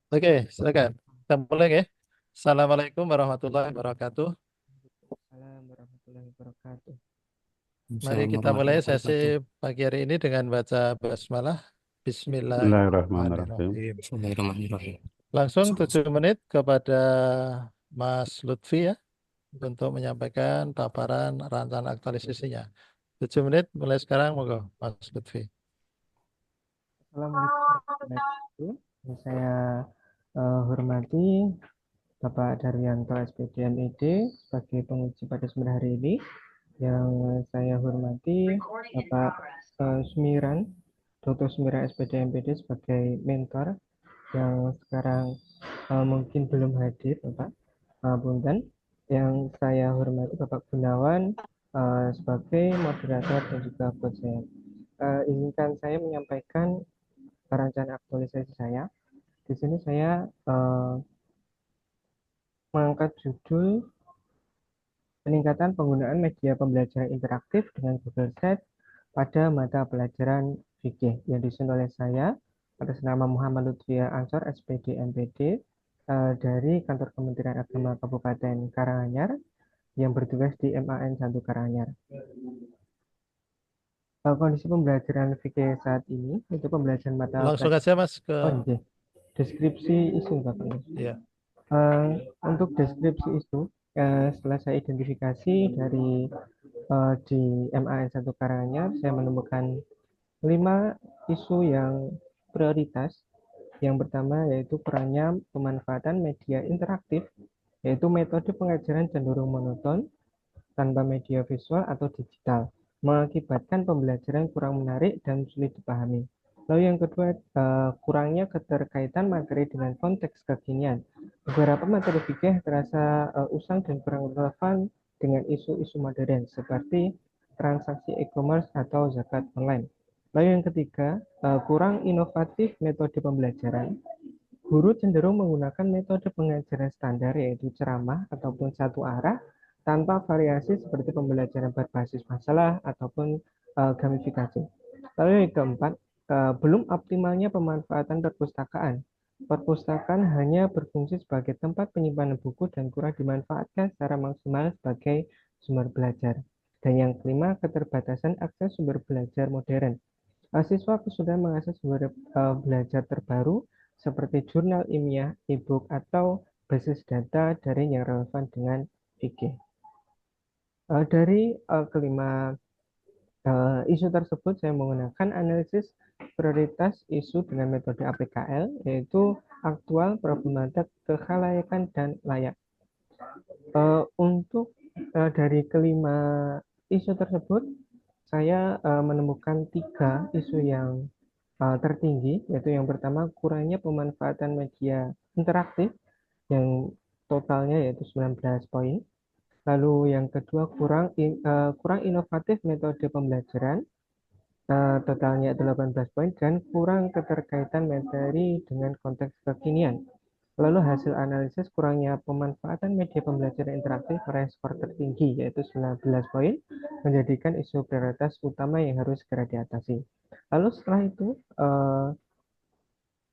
Oke, silakan. Kita mulai ya. Assalamualaikum warahmatullahi wabarakatuh. Waalaikumsalam warahmatullahi wabarakatuh. Mari Assalamualaikum kita mulai warahmatullahi sesi wabarakatuh. pagi hari ini dengan baca basmalah. Bismillahirrahmanirrahim. Bismillahirrahmanirrahim. Bismillahirrahmanirrahim. Langsung 7 menit kepada Mas Lutfi ya untuk menyampaikan paparan rancangan aktualisasinya. 7 menit mulai sekarang, monggo Mas Lutfi. Assalamualaikum warahmatullahi wabarakatuh. Yang saya hormati Bapak Daryanto SPD MID sebagai penguji pada seminar hari ini. Yang saya hormati Bapak Sumiran, Dr. Sumiran SPD MPD sebagai mentor yang sekarang mungkin belum hadir, Bapak. Punten. Yang saya hormati Bapak Gunawan sebagai moderator dan juga host saya. Izinkan saya menyampaikan rencana aktualisasi saya. Di sini saya mengangkat judul peningkatan penggunaan media pembelajaran interaktif dengan Google Sites pada mata pelajaran fikih yang disusun oleh saya atas nama Muhammad Lutfia Ansor SPD MPD dari Kantor Kementerian Agama Kabupaten Karanganyar yang bertugas di MAN 1 Karanganyar. Kondisi pembelajaran fikih saat ini itu pembelajaran mata Langsung pelajaran. aja Mas ke Oh iya, deskripsi isu Bapak. ya. Untuk deskripsi isu, setelah saya identifikasi dari di MAN 1 Karanganyar, saya menemukan 5 isu yang prioritas. Yang pertama yaitu kurangnya pemanfaatan media interaktif, yaitu metode pengajaran cenderung monoton tanpa media visual atau digital, mengakibatkan pembelajaran kurang menarik dan sulit dipahami. Lalu yang kedua, kurangnya keterkaitan materi dengan konteks kekinian. Beberapa materi fikih terasa usang dan kurang relevan dengan isu-isu modern seperti transaksi e-commerce atau zakat online. Lalu yang ketiga, kurang inovatif metode pembelajaran. Guru cenderung menggunakan metode pengajaran standar yaitu ceramah ataupun satu arah tanpa variasi seperti pembelajaran berbasis masalah ataupun gamifikasi. Lalu yang keempat, belum optimalnya pemanfaatan perpustakaan. Perpustakaan hanya berfungsi sebagai tempat penyimpanan buku dan kurang dimanfaatkan secara maksimal sebagai sumber belajar. Dan yang kelima, keterbatasan akses sumber belajar modern. Siswa kesulitan mengakses sumber belajar terbaru seperti jurnal ilmiah, e-book, atau basis data daring yang relevan dengan fikih. Dari kelima isu tersebut, saya menggunakan analisis prioritas isu dengan metode APKL, yaitu aktual, problematik, kekhalayakan, dan layak. Untuk dari kelima isu tersebut, saya menemukan 3 isu yang tertinggi, yaitu yang pertama kurangnya pemanfaatan media interaktif yang totalnya yaitu 19 poin. Lalu yang kedua kurang inovatif metode pembelajaran, totalnya 18 poin dan kurang keterkaitan materi dengan konteks kekinian. Lalu hasil analisis kurangnya pemanfaatan media pembelajaran interaktif meraih skor tertinggi yaitu 19 poin, menjadikan isu prioritas utama yang harus segera diatasi. Lalu setelah itu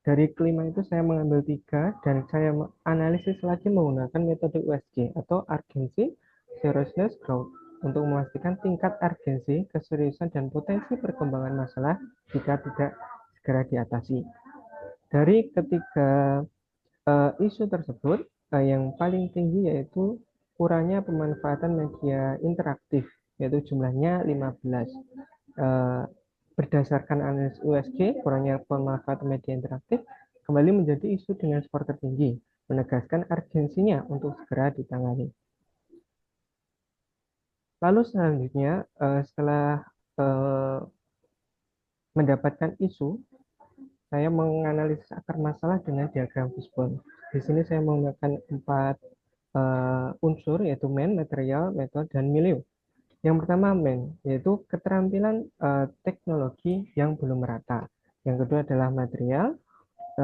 dari kelima itu saya mengambil 3 dan saya analisis lagi menggunakan metode USG atau Urgency, Seriousness, Growth untuk memastikan tingkat urgensi, keseriusan, dan potensi perkembangan masalah jika tidak segera diatasi. Dari ketiga isu tersebut, yang paling tinggi yaitu kurangnya pemanfaatan media interaktif, yaitu jumlahnya 15. Eh, Berdasarkan analisis USG, kurangnya pemanfaatan media interaktif kembali menjadi isu dengan skor tertinggi, menegaskan urgensinya untuk segera ditangani. Lalu selanjutnya, setelah eh, mendapatkan isu, saya menganalisis akar masalah dengan diagram fishbone. Di sini saya menggunakan 4 unsur yaitu main, material, metode, dan milieu. Yang pertama main, yaitu keterampilan teknologi yang belum merata. Yang kedua adalah material,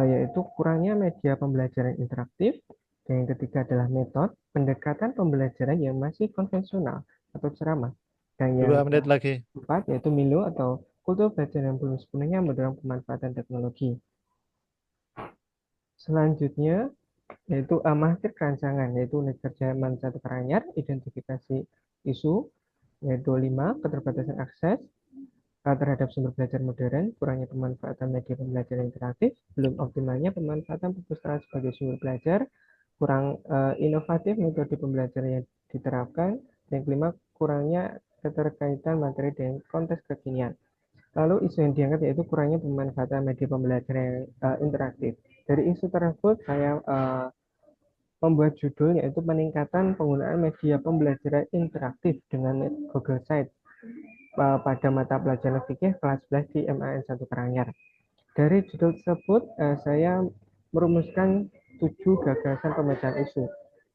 yaitu kurangnya media pembelajaran interaktif. Dan yang ketiga adalah metode, pendekatan pembelajaran yang masih konvensional atau ceramah. Dan yang 2 menit lagi. keempat yaitu milieu atau kultur belajar yang belum sepenuhnya mendorong pemanfaatan teknologi. Selanjutnya yaitu master rancangan, yaitu unit kerja MAN 1 Karanganyar, identifikasi isu, yaitu 5 keterbatasan akses terhadap sumber belajar modern, kurangnya pemanfaatan media pembelajaran interaktif, belum optimalnya pemanfaatan perpustakaan sebagai sumber belajar, kurang inovatif metode pembelajaran yang diterapkan, yang kelima, kurangnya keterkaitan materi dengan konteks kekinian. Lalu isu yang diangkat yaitu kurangnya pemanfaatan media pembelajaran yang interaktif. Dari isu tersebut saya membuat judul yaitu peningkatan penggunaan media pembelajaran interaktif dengan Google Sites pada mata pelajaran fikih kelas 11 di MAN 1 Karanganyar. Dari judul tersebut, saya merumuskan 7 gagasan pemecahkan isu.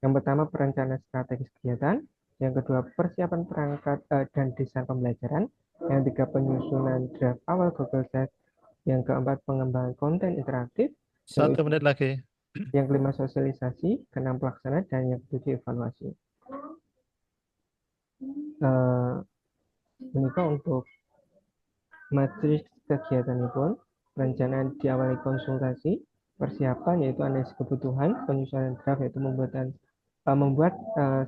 Yang pertama, perencanaan strategis kegiatan. Yang kedua, persiapan perangkat dan desain pembelajaran. Yang ketiga, penyusunan draft awal Google Sites. Yang keempat, pengembangan konten interaktif. Satu menit lagi. Yang kelima, sosialisasi. Keenam, pelaksanaan. Dan yang ketujuh, evaluasi. Menikah untuk matriks kegiatan pun perencanaan diawali konsultasi, persiapan yaitu analisis kebutuhan, penyusunan draft yaitu membuat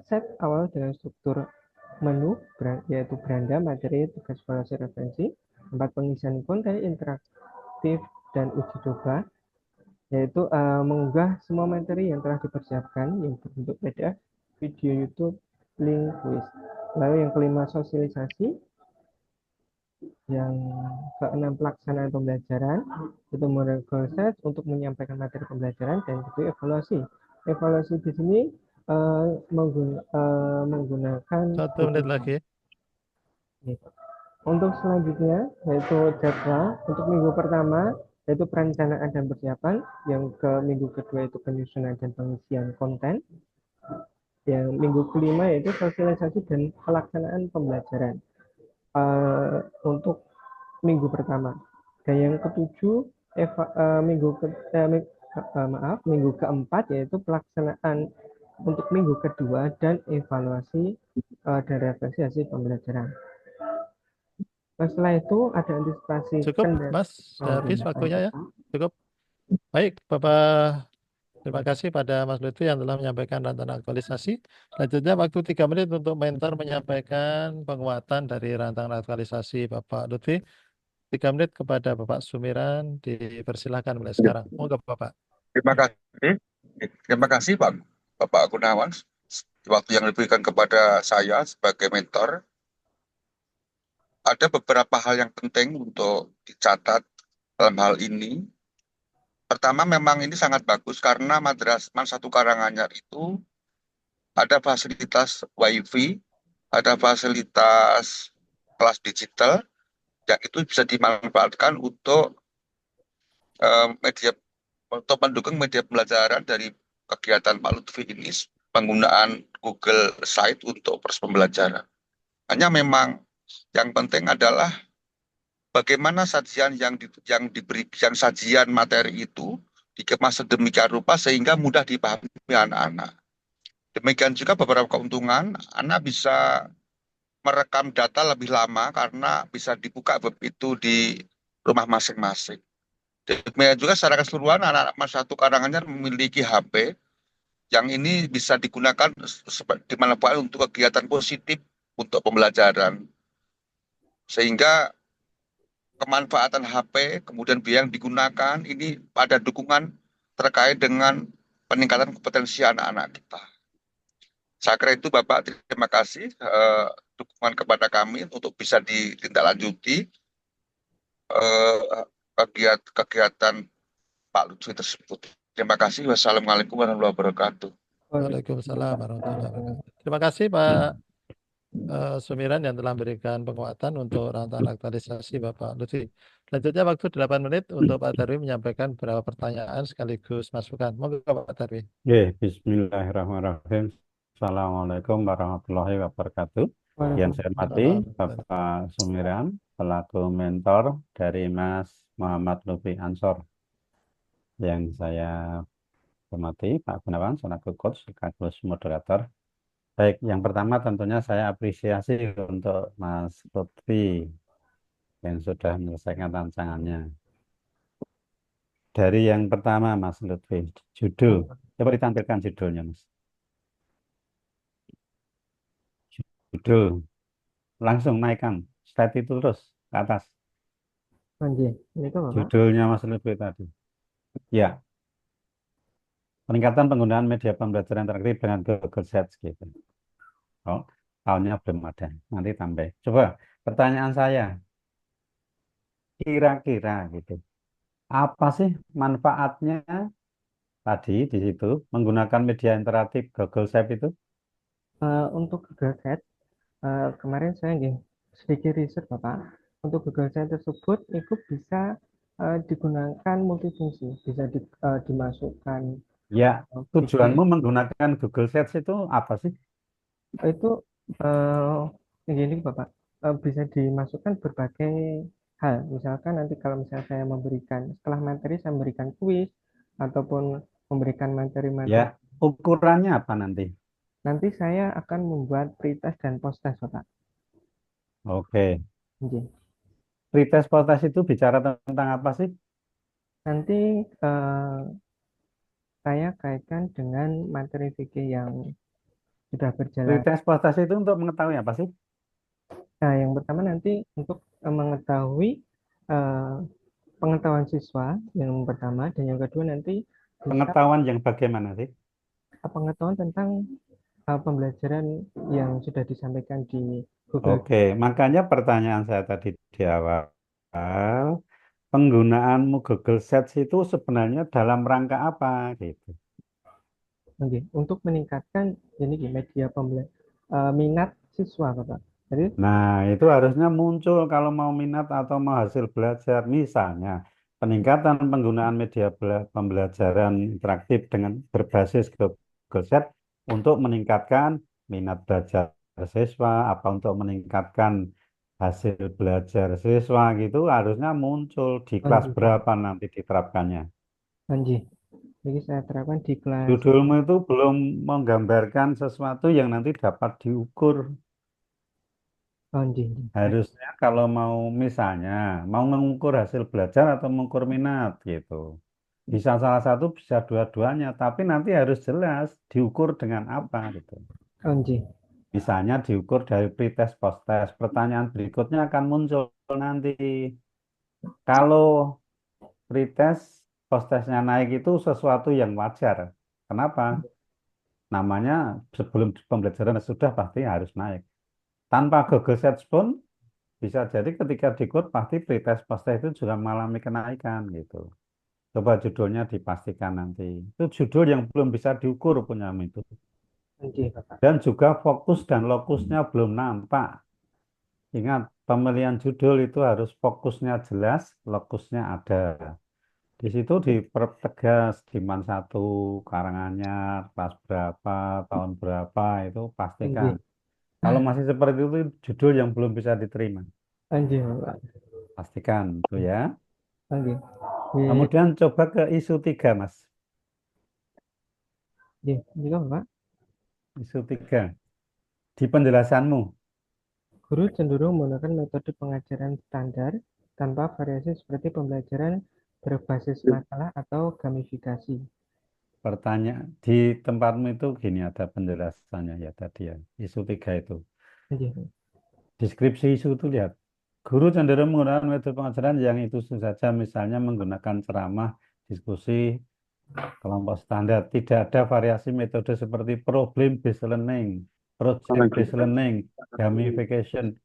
set awal dengan struktur menu yaitu beranda, materi, tugas evaluasi referensi, 4 pengisian konten interaktif dan uji coba yaitu mengunggah semua materi yang telah dipersiapkan yang berbentuk PDF, video YouTube, link, kuis. Lalu yang kelima sosialisasi, yang keenam pelaksanaan pembelajaran itu model goal set untuk menyampaikan materi pembelajaran dan itu evaluasi. Evaluasi di sini menggunakan Satu menit kebutuhan. lagi. Untuk selanjutnya yaitu jadwal untuk minggu pertama yaitu perencanaan dan persiapan, yang ke minggu kedua itu penyusunan dan pengisian konten, yang minggu kelima yaitu sosialisasi dan pelaksanaan pembelajaran untuk minggu pertama. Dan yang ketujuh minggu keempat yaitu pelaksanaan untuk minggu kedua dan evaluasi dan refleksi hasil pembelajaran. Setelah itu ada antisipasi Cukup, kendala. Mas. Sudah habis waktunya ya. Cukup. Baik, Bapak. Terima kasih pada Mas Lutfi yang telah menyampaikan rancangan aktualisasi. Selanjutnya waktu 3 menit untuk mentor menyampaikan penguatan dari rancangan aktualisasi Bapak Lutfi. 3 menit kepada Bapak Sumiran. Dipersilakan mulai sekarang. Monggo Bapak. Terima kasih. Terima kasih Pak Bapak Gunawan. Waktu yang diberikan kepada saya sebagai mentor, ada beberapa hal yang penting untuk dicatat dalam hal ini. Pertama, memang ini sangat bagus karena Madrasah MAN 1 Karanganyar itu ada fasilitas WiFi, ada fasilitas kelas digital, yang itu bisa dimanfaatkan media untuk mendukung media pembelajaran dari kegiatan Pak Lutfi ini, penggunaan Google Site untuk proses pembelajaran. Hanya memang yang penting adalah bagaimana sajian yang sajian materi itu dikemas sedemikian rupa sehingga mudah dipahami anak-anak. Demikian juga beberapa keuntungan, anak bisa merekam data lebih lama karena bisa dibuka web itu di rumah masing-masing. Demikian juga secara keseluruhan anak-anak MAN 1 Karanganyar memiliki HP yang ini bisa digunakan dimanfaatkan untuk kegiatan positif untuk pembelajaran. Sehingga kemanfaatan HP, kemudian biaya yang digunakan, ini pada dukungan terkait dengan peningkatan kompetensi anak-anak kita. Saya kira itu Bapak, terima kasih dukungan kepada kami untuk bisa ditindaklanjuti kegiatan Pak Lutfi tersebut. Terima kasih. Wassalamualaikum warahmatullahi wabarakatuh. Waalaikumsalam warahmatullahi wabarakatuh. Terima kasih Pak Sumiran yang telah memberikan penguatan untuk rancangan aktualisasi Bapak Lutfi. Selanjutnya waktu 8 menit untuk Pak Darwi menyampaikan beberapa pertanyaan sekaligus masukan. Monggo Pak Darwi. Bismillahirrahmanirrahim. Assalamualaikum warahmatullahi wabarakatuh. Yang saya hormati Bapak Sumiran selaku mentor dari Mas Muhammad Lutfi Ansor. Yang saya hormati Pak Gunawan selaku coach sekaligus moderator. Baik, yang pertama tentunya saya apresiasi untuk Mas Lutfi yang sudah menyelesaikan rancangannya. dari yang pertama Mas Lutfi, judul. Coba ditampilkan judulnya Mas. Judul. Langsung naikkan. Slide itu terus ke atas. Nggih, menika Bapak. Judulnya Mas Lutfi tadi. Ya, peningkatan penggunaan media pembelajaran interaktif dengan Google Sites gitu. Oh, tahunnya belum ada. Nanti tambah. Coba pertanyaan saya, kira-kira gitu. Apa sih manfaatnya tadi di situ menggunakan media interaktif Google Sites itu? Untuk Google Sites, kemarin saya nggih sedikit riset Bapak. Untuk Google Sites tersebut itu bisa digunakan multifungsi, bisa dimasukkan Ya, video. tujuanmu menggunakan Google Sites itu apa sih? Itu gini Bapak, bisa dimasukkan berbagai hal. Misalkan nanti kalau misalnya saya memberikan setelah materi saya memberikan kuis ataupun memberikan Ya, materi-materi, ukurannya apa nanti? nanti saya akan membuat pretest dan post-test Bapak. Oke. Nggih. Pretest post itu bicara tentang apa sih? Nanti saya kaitkan dengan materi fikih yang sudah berjalan. Pretest post itu untuk mengetahui apa sih? Nah, yang pertama nanti untuk mengetahui eh, pengetahuan siswa yang pertama, dan yang kedua nanti bisa Pengetahuan yang bagaimana sih? pengetahuan tentang pembelajaran yang sudah disampaikan di Google. Oke, makanya pertanyaan saya tadi di awal, penggunaanmu Google Sites itu sebenarnya dalam rangka apa gitu? Oke, untuk meningkatkan ini media minat siswa, Bapak. Jadi, Nah, itu harusnya muncul kalau mau minat atau mau hasil belajar. Misalnya, peningkatan penggunaan media pembelajaran interaktif dengan berbasis Google Sheet untuk meningkatkan minat belajar siswa, apa untuk meningkatkan hasil belajar siswa gitu, harusnya muncul di kelas Anji, berapa nanti diterapkannya. Anji. Jadi saya terapkan di kelas Judulmu itu belum menggambarkan sesuatu yang nanti dapat diukur. Anji. Harusnya kalau mau misalnya mau mengukur hasil belajar atau mengukur minat gitu. Bisa salah satu, bisa dua-duanya, tapi nanti harus jelas diukur dengan apa gitu. Anji. Misalnya diukur dari pretest, post-test. Pertanyaan berikutnya akan muncul nanti. Kalau pretest, post-testnya naik itu sesuatu yang wajar. Kenapa? Namanya sebelum pembelajaran sudah pasti harus naik. Tanpa Google Search pun bisa jadi ketika diikut pasti pretest post itu juga mengalami kenaikan gitu. Coba judulnya dipastikan nanti. Itu judul yang belum bisa diukur punya itu. Anji, Bapak. Dan juga fokus dan lokusnya belum nampak. Ingat, pemilihan judul itu harus fokusnya jelas, lokusnya ada. Di situ dipertegas di man satu, karangannya, kelas berapa, tahun berapa, itu pastikan. Anji. Kalau masih seperti itu, judul yang belum bisa diterima. Anji, Bapak. Pastikan itu ya. Anji. Di, Kemudian coba ke isu 3, Mas. juga Bapak. Isu 3. Di penjelasanmu. Guru cenderung menggunakan metode pengajaran standar tanpa variasi seperti pembelajaran berbasis masalah atau gamifikasi. Pertanyaan di tempatmu itu gini ada penjelasannya ya tadi ya. Isu 3 itu. Anji. Deskripsi isu itu lihat. Guru cenderung menggunakan metode pengajaran yang itu saja misalnya menggunakan ceramah, diskusi, kelompok standar. Tidak ada variasi metode seperti problem based learning, project based learning, gamification.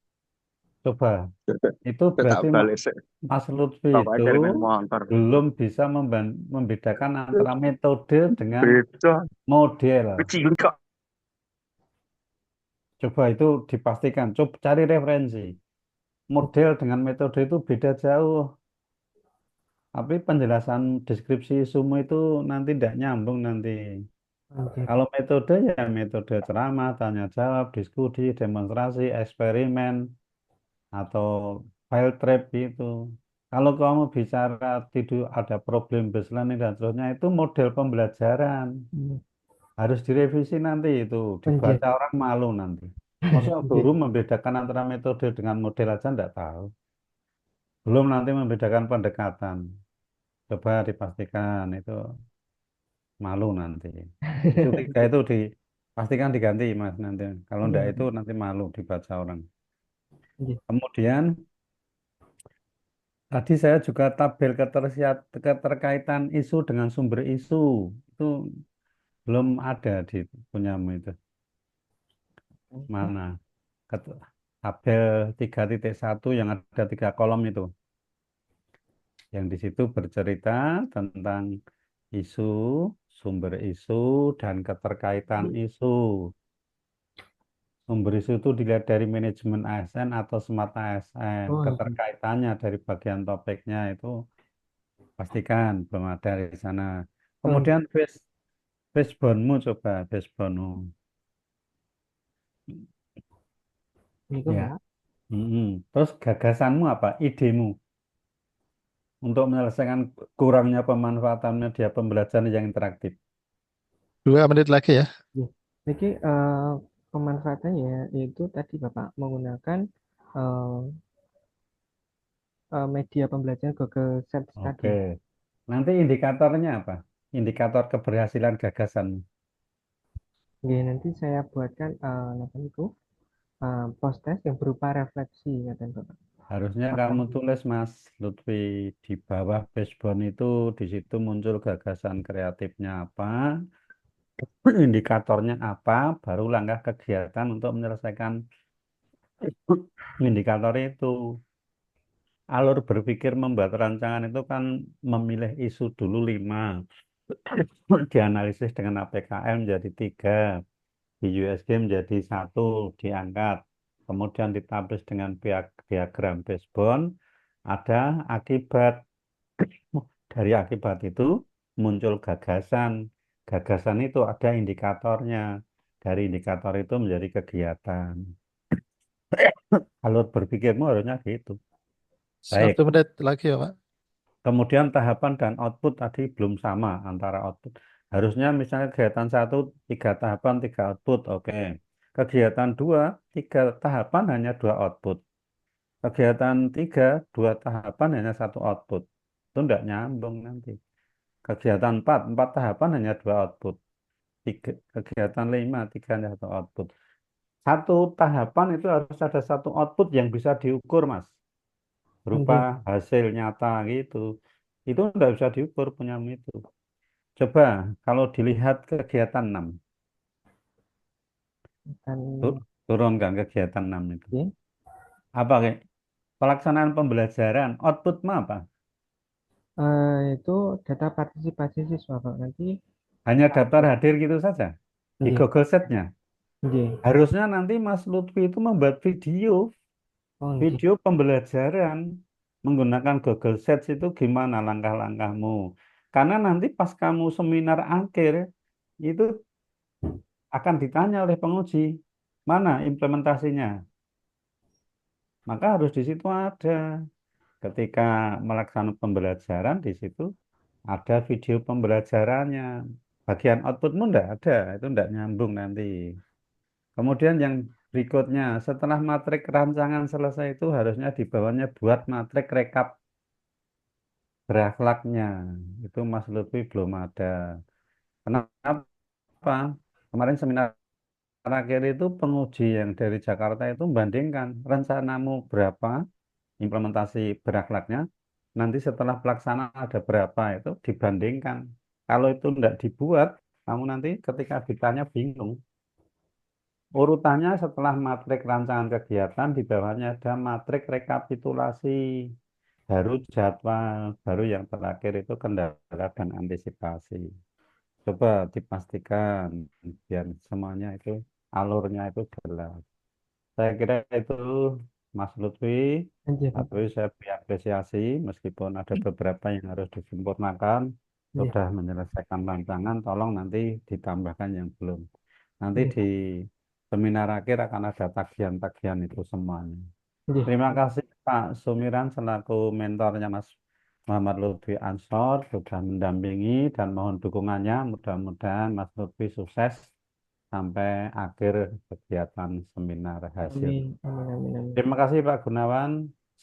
Coba, itu Tak berarti balik sih. Mas Lutfi Bapaknya itu kirimin motor. belum bisa membedakan antara metode dengan Beda. model. Kecil kok. Coba itu dipastikan. Coba cari referensi. Model dengan metode itu beda jauh. Tapi penjelasan deskripsi sumu itu nanti tidak nyambung nanti. Anji. Kalau metode ya metode ceramah, tanya jawab, diskusi, demonstrasi, eksperimen, atau file trap gitu. Kalau kamu bicara tidak ada problem based learning dan seterusnya itu model pembelajaran. Harus direvisi nanti itu. Anji. Dibaca orang malu nanti. Maksudnya guru membedakan antara metode dengan model aja enggak tahu. Belum nanti membedakan pendekatan. Coba dipastikan itu malu nanti. Isu 3 itu dipastikan diganti Mas nanti. Kalau enggak itu Iya, nanti malu dibaca orang. iya. Kemudian tadi saya juga tabel keterkaitan isu dengan sumber isu itu belum ada di punyamu itu. Mana? Ket- Tabel 3.1 yang ada 3 kolom itu. Yang di situ bercerita tentang isu, sumber isu, dan keterkaitan isu. Sumber isu itu dilihat dari manajemen ASN atau smart ASN. Oh, iya. Keterkaitannya dari bagian topiknya itu pastikan belum ada di sana. Oh, iya. Kemudian backbone-mu coba, backbone-mu. Itu Ya. Pak. Terus gagasanmu apa? Idemu untuk menyelesaikan kurangnya pemanfaatan media pembelajaran yang interaktif. 2 menit lagi ya. Iya. Jadi pemanfaatannya itu tadi Bapak menggunakan eh, media pembelajaran Google Search tadi. Oke. Nanti indikatornya apa? Indikator keberhasilan gagasan. Oke, nanti saya buatkan apa itu post test yang berupa refleksi katanya Bapak. Harusnya Apakah kamu tulis Mas Lutfi di bawah backbone itu di situ muncul gagasan kreatifnya apa, indikatornya apa, baru langkah kegiatan untuk menyelesaikan indikator itu. Alur berpikir membuat rancangan itu kan memilih isu dulu 5, dianalisis dengan APKM menjadi 3, di USG menjadi 1, diangkat. Kemudian ditampis dengan diagram backbone, ada akibat. Dari akibat itu muncul gagasan. Gagasan itu ada indikatornya. Dari indikator itu menjadi kegiatan. Alur berpikirmu harusnya gitu. Baik. 1 menit lagi ya Pak. Kemudian tahapan dan output tadi belum sama antara output. Harusnya misalnya kegiatan 1, 3 tahapan, 3 output. Oke. Kegiatan 2, 3 tahapan hanya 2 output. Kegiatan 3, 2 tahapan hanya 1 output. Itu tidak nyambung nanti. Kegiatan 4, 4 tahapan hanya 2 output. Kegiatan 5, 3 hanya 1 output. Satu tahapan itu harus ada 1 output yang bisa diukur, Mas. Berupa Oke, hasil nyata gitu. Itu tidak bisa diukur punya itu. Coba kalau dilihat kegiatan 6, dan turunkan kegiatan 6 itu. oke. Apa kayak pelaksanaan pembelajaran, outputnya apa? Itu data partisipasi siswa Pak. Nanti Hanya daftar hadir gitu saja di oke, Google Sheet-nya. oke. Harusnya nanti Mas Lutfi itu membuat video, Oh, oke. video pembelajaran menggunakan Google Sheets itu gimana langkah-langkahmu. Karena nanti pas kamu seminar akhir itu akan ditanya oleh penguji, mana implementasinya? Maka harus di situ ada. Ketika melaksanakan pembelajaran di situ ada video pembelajarannya. Bagian outputmu enggak ada, itu enggak nyambung nanti. Kemudian yang berikutnya, setelah matrik rancangan selesai itu harusnya di bawahnya buat matrik rekap berakhlaknya. Itu Mas Lutfi belum ada. Kenapa? Kemarin seminar terakhir itu penguji yang dari Jakarta itu membandingkan rencanamu berapa implementasi berakhlaknya, nanti setelah pelaksanaan ada berapa itu dibandingkan. Kalau itu tidak dibuat, kamu nanti ketika ditanya bingung. Urutannya setelah matrik rancangan kegiatan, di bawahnya ada matrik rekapitulasi, baru jadwal, baru yang terakhir itu kendala dan antisipasi. Coba dipastikan biar semuanya itu alurnya itu jelas. Saya kira itu Mas Lutfi, Oke, tapi Bapak. saya beri apresiasi meskipun ada beberapa yang harus disempurnakan, Oke, sudah menyelesaikan rancangan, tolong nanti ditambahkan yang belum. Nanti oke, di Pak. seminar akhir akan ada tagihan-tagihan itu semuanya. Oke, Terima kasih Pak Sumiran selaku mentornya Mas Muhammad Lutfi Ansor sudah mendampingi dan mohon dukungannya. Mudah-mudahan Mas Lutfi sukses sampai akhir kegiatan seminar hasil. amin, amin, amin, amin. Terima kasih Pak Gunawan.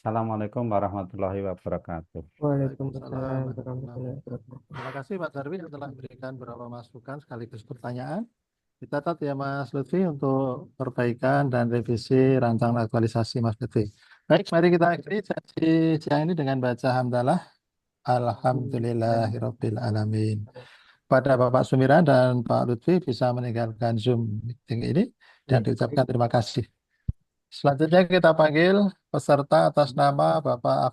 Assalamualaikum warahmatullahi wabarakatuh. Waalaikumsalam Waalaikumsalam warahmatullahi wabarakatuh. Terima kasih Pak Darwi yang telah memberikan beberapa masukan sekaligus pertanyaan. Dicatat ya Mas Lutfi untuk perbaikan dan revisi rancangan aktualisasi Mas Lutfi. Baik, mari kita akhiri sesi siang ini dengan baca hamdalah. Alhamdulillahirabbil alamin. Pada Bapak Sumiran dan Pak Lutfi bisa meninggalkan Zoom meeting ini dan diucapkan terima kasih. Selanjutnya kita panggil peserta atas nama Bapak Afif